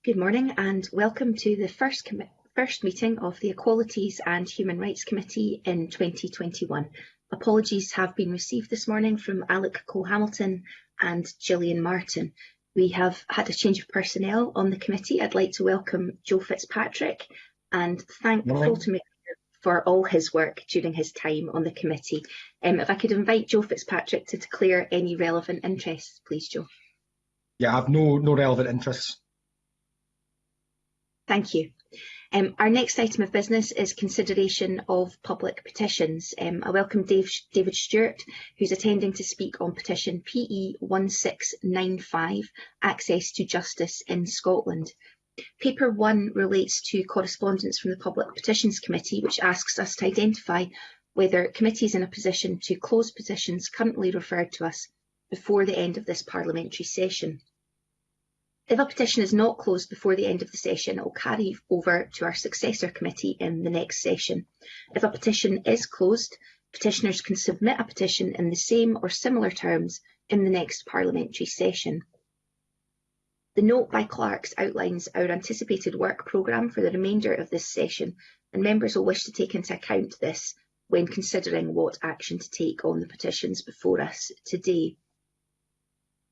Good morning and welcome to the first meeting of the Equalities and Human Rights Committee in 2021. Apologies have been received this morning from Alec Cole-Hamilton and Gillian Martin. We have had a change of personnel on the committee. I'd like to welcome Joe Fitzpatrick and thank Fulton McGregor for all his work during his time on the committee. If I could invite Joe Fitzpatrick to declare any relevant interests, please, Joe. Yeah, I have no relevant interests. Thank you. Our next item of business is consideration of public petitions. I welcome David Stewart, who's attending to speak on petition PE 1695, Access to Justice in Scotland. Paper 1 relates to correspondence from the Public Petitions Committee, which asks us to identify whether committee is in a position to close petitions currently referred to us before the end of this parliamentary session. If a petition is not closed before the end of the session, it will carry over to our successor committee in the next session. If a petition is closed, petitioners can submit a petition in the same or similar terms in the next parliamentary session. The note by Clerks outlines our anticipated work programme for the remainder of this session, and members will wish to take into account this when considering what action to take on the petitions before us today.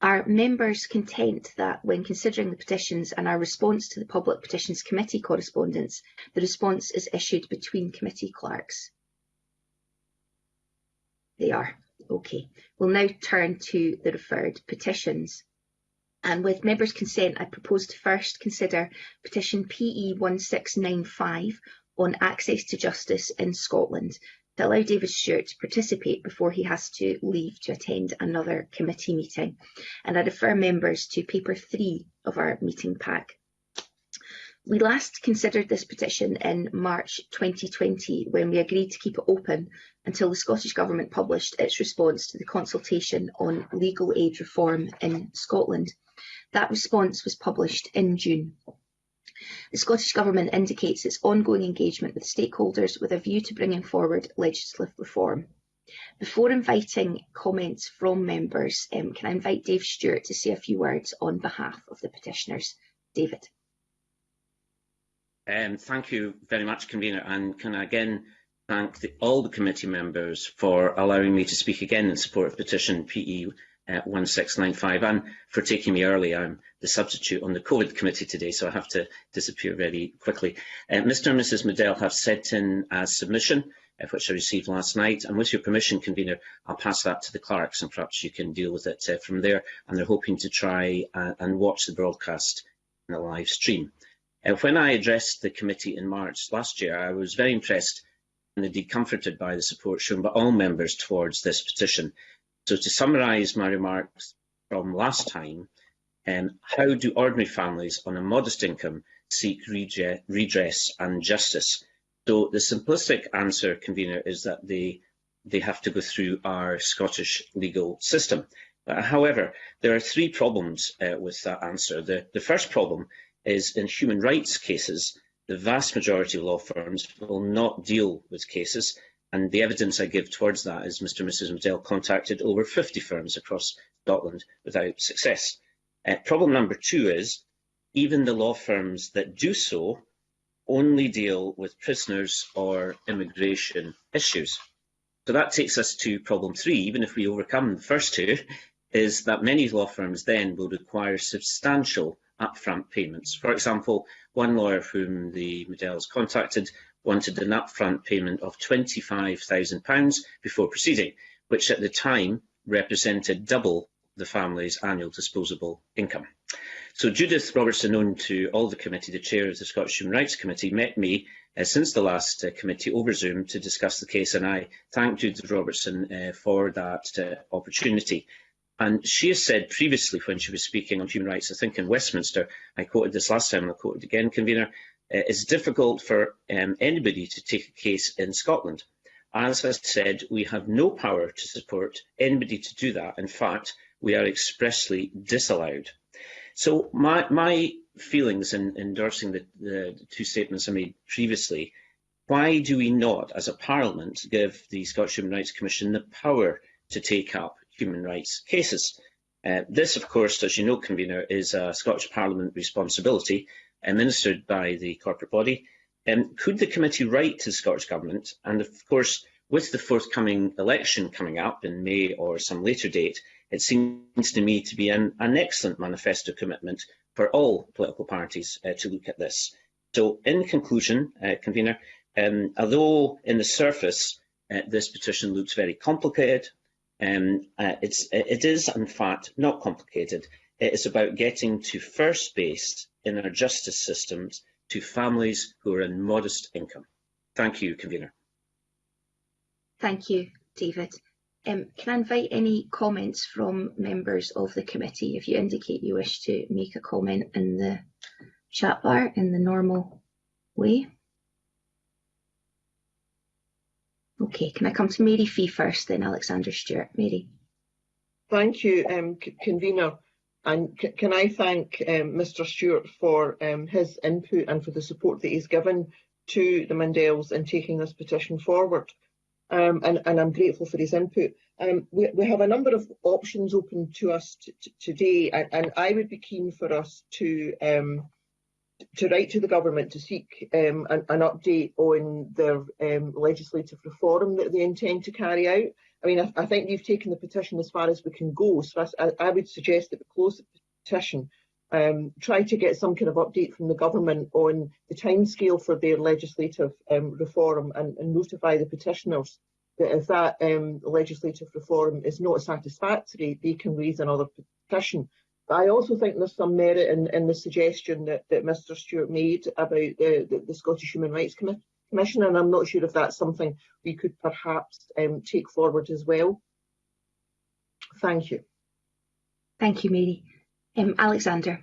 Are members content that when considering the petitions and our response to the Public Petitions Committee correspondence, the response is issued between committee clerks? They are. Okay. We'll now turn to the referred petitions. And with members' consent, I propose to first consider petition PE 1695 on access to justice in Scotland, to allow David Stewart to participate before he has to leave to attend another committee meeting. And I refer members to paper 3 of our meeting pack. We last considered this petition in March 2020 when we agreed to keep it open until the Scottish Government published its response to the consultation on legal aid reform in Scotland. That response was published in June. The Scottish Government indicates its ongoing engagement with stakeholders with a view to bringing forward legislative reform. Before inviting comments from members, can I invite Dave Stewart to say a few words on behalf of the petitioners? David. Thank you very much, Convener, and can I again thank all the committee members for allowing me to speak again in support of petition PE 1695 and for taking me early. I'm the substitute on the COVID committee today, so I have to disappear very quickly. Mr and Mrs Medell have sent in a submission, which I received last night, and with your permission, Convener, I'll pass that to the clerks and perhaps you can deal with it from there. And they're hoping to try and watch the broadcast in a live stream. When I addressed the committee in March last year, I was very impressed and indeed comforted by the support shown by all members towards this petition. So to summarise my remarks from last time, how do ordinary families on a modest income seek redress and justice? So the simplistic answer, Convener, is that they have to go through our Scottish legal system. However, there are 3 problems with that answer. The first problem is in human rights cases, the vast majority of law firms will not deal with cases. And the evidence I give towards that is Mr and Mrs Medell contacted over 50 firms across Scotland without success. Problem number 2 is even the law firms that do so only deal with prisoners or immigration issues. So that takes us to problem 3, even if we overcome the first 2, is that many law firms then will require substantial upfront payments. For example, one lawyer whom the Medells contacted wanted an upfront payment of £25,000 before proceeding, which at the time represented double the family's annual disposable income. So Judith Robertson, known to all the committee, the chair of the Scottish Human Rights Committee, met me since the last committee over Zoom to discuss the case, and I thank Judith Robertson for that opportunity. And she has said previously when she was speaking on human rights, I think in Westminster, I quoted this last time, I'll quote it again, Convener, it's difficult for anybody to take a case in Scotland. As I said, we have no power to support anybody to do that. In fact, we are expressly disallowed. So my feelings in endorsing the 2 statements I made previously, why do we not, as a parliament, give the Scottish Human Rights Commission the power to take up human rights cases? This, of course, as you know, Convener, is a Scottish Parliament responsibility administered by the corporate body. Could the committee write to the Scottish Government, and of course, with the forthcoming election coming up in May or some later date, it seems to me to be an excellent manifesto commitment for all political parties to look at this. So, in conclusion, Convener, although in the surface this petition looks very complicated, it is in fact not complicated. It is about getting to first base in our justice systems to families who are in modest income. Thank you, Convener. Thank you, David. Can I invite any comments from members of the committee? If you indicate you wish to make a comment in the chat bar in the normal way. Okay, can I come to Mary Fee first, then Alexander Stewart? Mary. Thank you, Convener. And can I thank Mr Stewart for his input and for the support that he's given to the Mundells in taking this petition forward. And I'm grateful for his input. We have a number of options open to us today, and I would be keen for us to write to the government to seek an update on their legislative reform that they intend to carry out. I mean, I think we've taken the petition as far as we can go, so I would suggest that we close the petition, try to get some kind of update from the government on the timescale for their legislative reform, and notify the petitioners that if that legislative reform is not satisfactory, they can raise another petition. But I also think there's some merit in the suggestion that Mr Stewart made about the Scottish Human Rights Commission, and I'm not sure if that's something we could perhaps take forward as well. Thank you. Thank you, Mary. Alexander.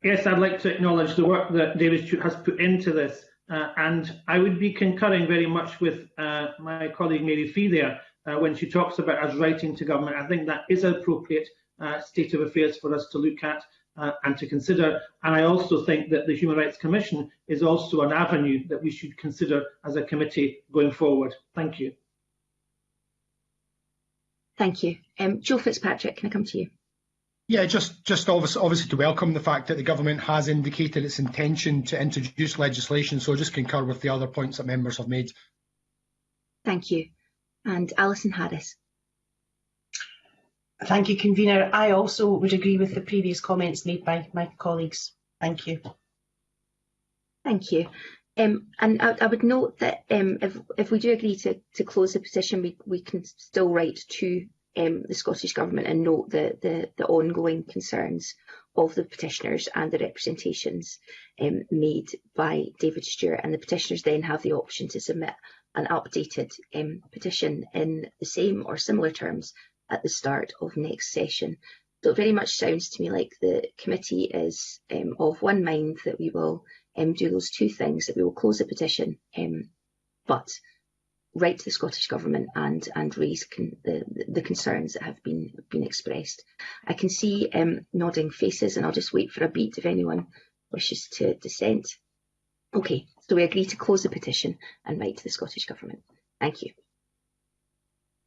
Yes, I'd like to acknowledge the work that David Stewart has put into this, and I would be concurring very much with my colleague Mary Fee there when she talks about us writing to government. I think that is an appropriate state of affairs for us to look at and to consider. And I also think that the Human Rights Commission is also an avenue that we should consider as a committee going forward. Thank you. Thank you. Joe Fitzpatrick, can I come to you? Yeah, just obviously to welcome the fact that the government has indicated its intention to introduce legislation. So I just concur with the other points that members have made. Thank you. And Alison Harris. Thank you, Convener. I also would agree with the previous comments made by my colleagues. Thank you. Thank you. And I would note that if we do agree to close the petition, we can still write to the Scottish Government and note the ongoing concerns of the petitioners and the representations made by David Stewart, and the petitioners then have the option to submit an updated petition in the same or similar terms at the start of next session. So it very much sounds to me like the committee is of one mind that we will do those two things, that we will close the petition but write to the Scottish Government and raise the concerns that have been expressed. I can see nodding faces, and I'll just wait for a beat if anyone wishes to dissent. Okay, so we agree to close the petition and write to the Scottish Government. Thank you.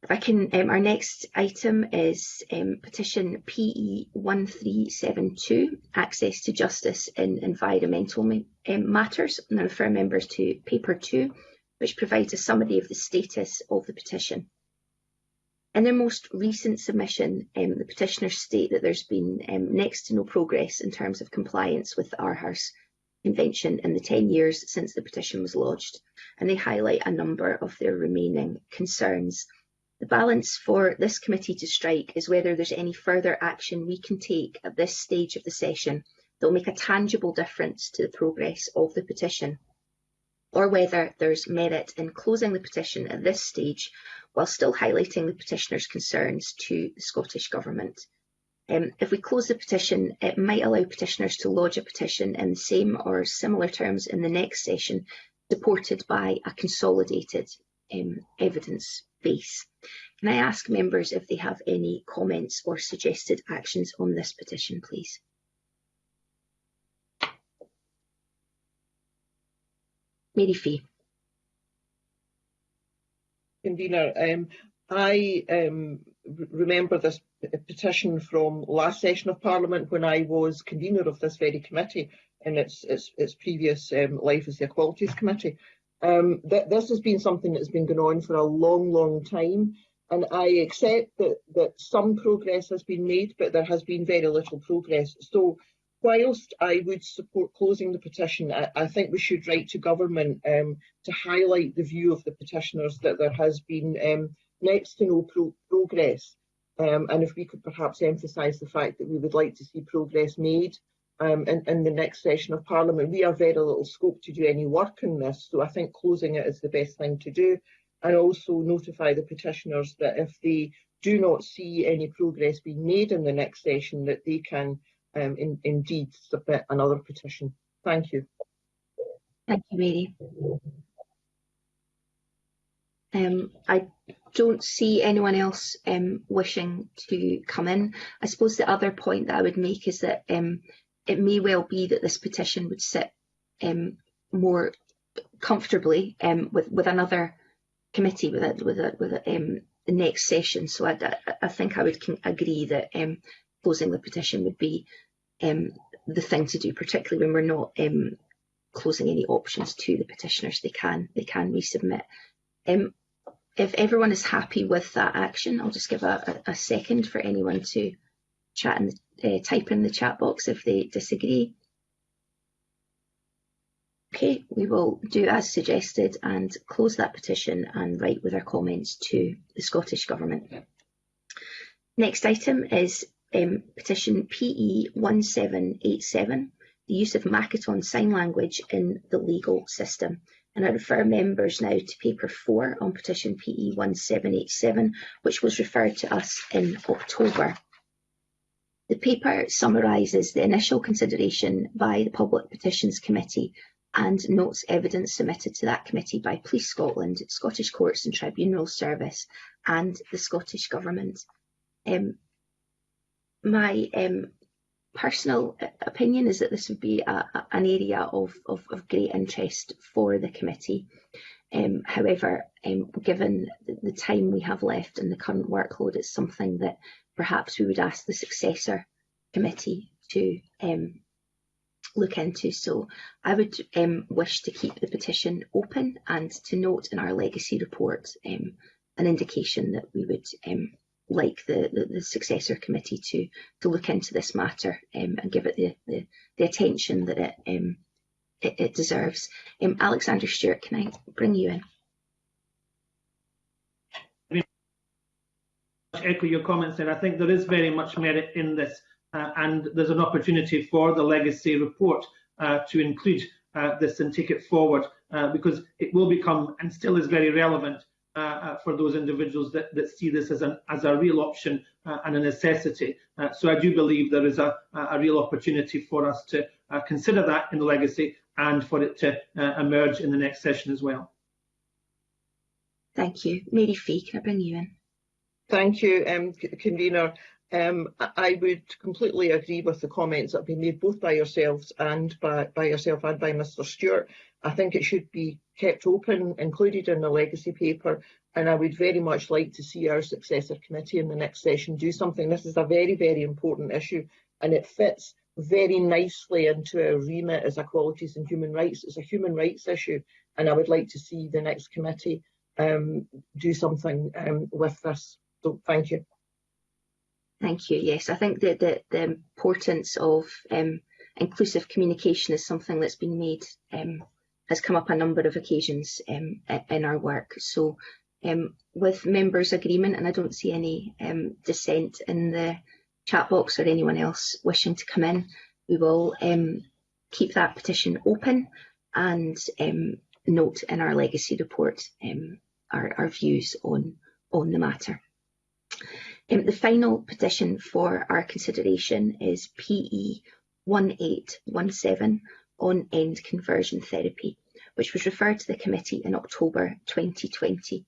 If I can, our next item is petition PE 1372, access to justice in environmental matters, and I refer members to paper 2, which provides a summary of the status of the petition. In their most recent submission, the petitioners state that there's been next to no progress in terms of compliance with the Aarhus Convention in the 10 years since the petition was lodged, and they highlight a number of their remaining concerns. The balance for this committee to strike is whether there's any further action we can take at this stage of the session that will make a tangible difference to the progress of the petition, or whether there's merit in closing the petition at this stage while still highlighting the petitioners' concerns to the Scottish Government. If we close the petition, it might allow petitioners to lodge a petition in the same or similar terms in the next session, supported by a consolidated evidence base. Can I ask members if they have any comments or suggested actions on this petition, please? Mary Fee. Convener, I remember this petition from last session of Parliament when I was convener of this very committee in its previous life as the Equalities Committee. This has been something that's been going on for a long, long time, and I accept that some progress has been made, but there has been very little progress. So whilst I would support closing the petition, I think we should write to government to highlight the view of the petitioners that there has been next to no progress. And if we could perhaps emphasise the fact that we would like to see progress made in the next session of Parliament. We have very little scope to do any work on this, so I think closing it is the best thing to do. And also notify the petitioners that if they do not see any progress being made in the next session, that they can indeed submit another petition. Thank you. Thank you, Mary. I don't see anyone else wishing to come in. I suppose the other point that I would make is that it may well be that this petition would sit more comfortably with another committee, with the next session. So I think I would agree that closing the petition would be the thing to do, particularly when we're not closing any options to the petitioners. They can resubmit. If everyone is happy with that action, I'll just give a second for anyone to chat and type in the chat box if they disagree. Okay, we will do as suggested and close that petition and write with our comments to the Scottish Government. Next item is petition PE 1787, the use of Makaton Sign Language in the legal system. And I refer members now to paper 4 on petition PE 1787, which was referred to us in October. The paper summarises the initial consideration by the Public Petitions Committee and notes evidence submitted to that committee by Police Scotland, Scottish Courts and Tribunal Service and the Scottish Government. My personal opinion is that this would be an area of great interest for the committee. However, given the time we have left and the current workload, it's something that perhaps we would ask the successor committee to look into. So I would wish to keep the petition open and to note in our legacy report an indication that we would like the successor committee to look into this matter and give it the attention that it deserves. Alexander Stewart, can I bring you in? Echo your comments there. I think there is very much merit in this, and there's an opportunity for the legacy report to include this and take it forward because it will become and still is very relevant for those individuals that see this as a real option and a necessity. So I do believe there is a real opportunity for us to consider that in the legacy and for it to emerge in the next session as well. Thank you. Mary Fee, can I bring you in? Thank you, Convener. I would completely agree with the comments that have been made both by yourselves and by Mr. Stewart. I think it should be kept open, included in the legacy paper, and I would very much like to see our successor committee in the next session do something. This is a very, very important issue, and it fits very nicely into our remit as equalities and human rights. It's a human rights issue, and I would like to see the next committee do something with this. So thank you. Thank you. Yes, I think that the importance of inclusive communication is something that's been made, has come up a number of occasions in our work. So with members' agreement, and I don't see any dissent in the chat box or anyone else wishing to come in, we will keep that petition open and note in our legacy report our views on the matter. The final petition for our consideration is PE 1817 on end conversion therapy, which was referred to the committee in October 2020.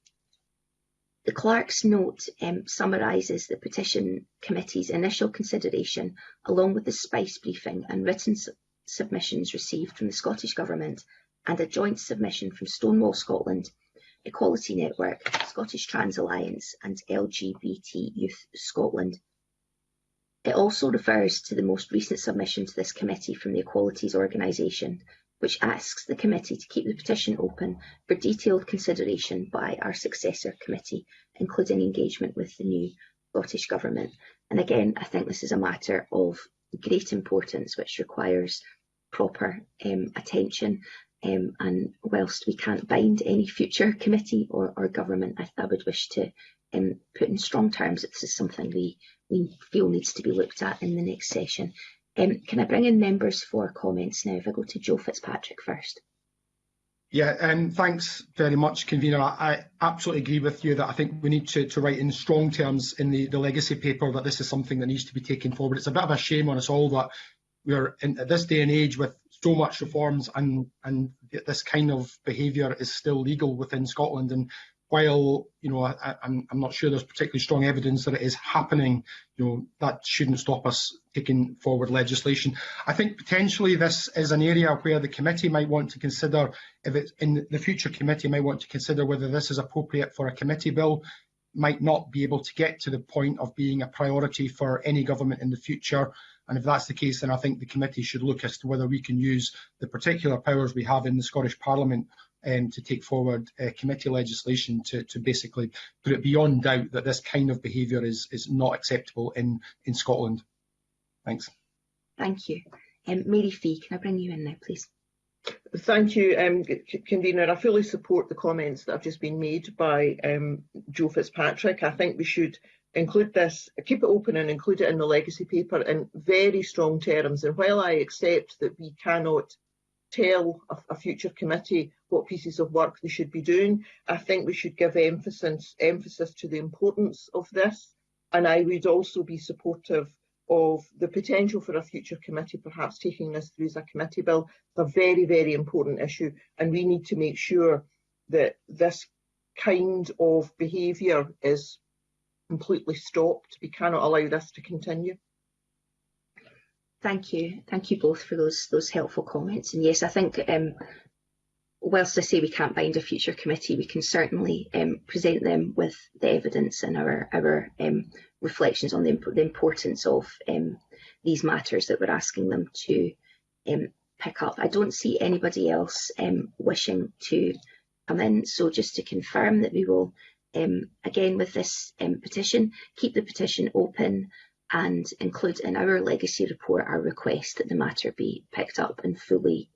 The clerk's note summarises the petition committee's initial consideration along with the SPICE briefing and written submissions received from the Scottish Government and a joint submission from Stonewall Scotland, Equality Network, Scottish Trans Alliance and LGBT Youth Scotland. It also refers to the most recent submission to this committee from the Equalities Organisation, which asks the committee to keep the petition open for detailed consideration by our successor committee, including engagement with the new Scottish Government. And again, I think this is a matter of great importance which requires proper attention, and whilst we can't bind any future committee or government, I would wish to put in strong terms that this is something we feel needs to be looked at in the next session. Can I bring in members for comments now? If I go to Joe Fitzpatrick first. Yeah, thanks very much, Convener. I absolutely agree with you that I think we need to write in strong terms in the legacy paper that this is something that needs to be taken forward. It's a bit of a shame on us all that we're in at this day and age with so much reforms and this kind of behaviour is still legal within Scotland. And while I'm not sure there's particularly strong evidence that it is happening, that shouldn't stop us taking forward legislation. I think potentially this is an area where the committee might want to consider, if it's in the future committee might want to consider whether this is appropriate for a committee bill. Might not be able to get to the point of being a priority for any government in the future. And if that's the case, then I think the committee should look as to whether we can use the particular powers we have in the Scottish Parliament to take forward committee legislation to basically put it beyond doubt that this kind of behaviour is not acceptable in Scotland. Thanks. Thank you. Mary Fee, can I bring you in now, please? Thank you, Convener. I fully support the comments that have just been made by Joe Fitzpatrick. I think we should include this, keep it open and include it in the legacy paper in very strong terms. And while I accept that we cannot tell a future committee what pieces of work they should be doing, I think we should give emphasis to the importance of this. And I would also be supportive of the potential for a future committee perhaps taking this through as a committee bill. It's a very, very important issue, and we need to make sure that this kind of behaviour is completely stopped. We cannot allow this to continue. Thank you both for those helpful comments. And yes, I think whilst I say we can't bind a future committee, we can certainly present them with the evidence and our reflections on the importance of these matters that we're asking them to pick up. I don't see anybody else wishing to come in, so just to confirm that we will, again with this petition, keep the petition open and include in our legacy report our request that the matter be picked up and fully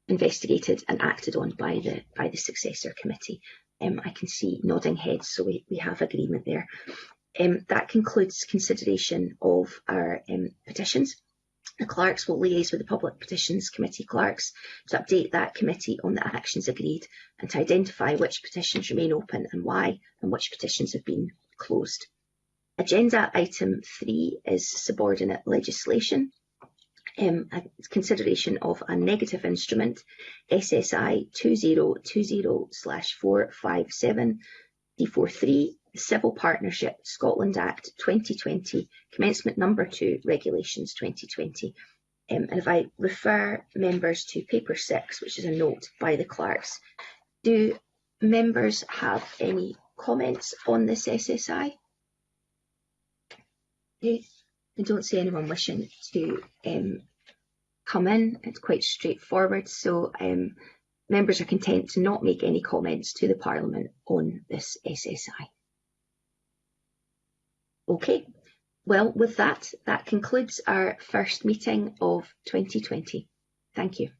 investigated and acted on by the successor committee. I can see nodding heads, so we have agreement there. That concludes consideration of our petitions. The clerks will liaise with the Public Petitions Committee clerks to update that committee on the actions agreed and to identify which petitions remain open and why, and which petitions have been closed. Agenda item 3 is subordinate legislation. A consideration of a negative instrument, SSI 2020/457 D43, Civil Partnership Scotland Act 2020, Commencement Number 2, Regulations 2020. And if I refer members to paper 6, which is a note by the clerks, do members have any comments on this SSI? Okay. I don't see anyone wishing to come in. It's quite straightforward, so members are content to not make any comments to the Parliament on this SSI. Okay, well, with that concludes our first meeting of 2020. Thank you.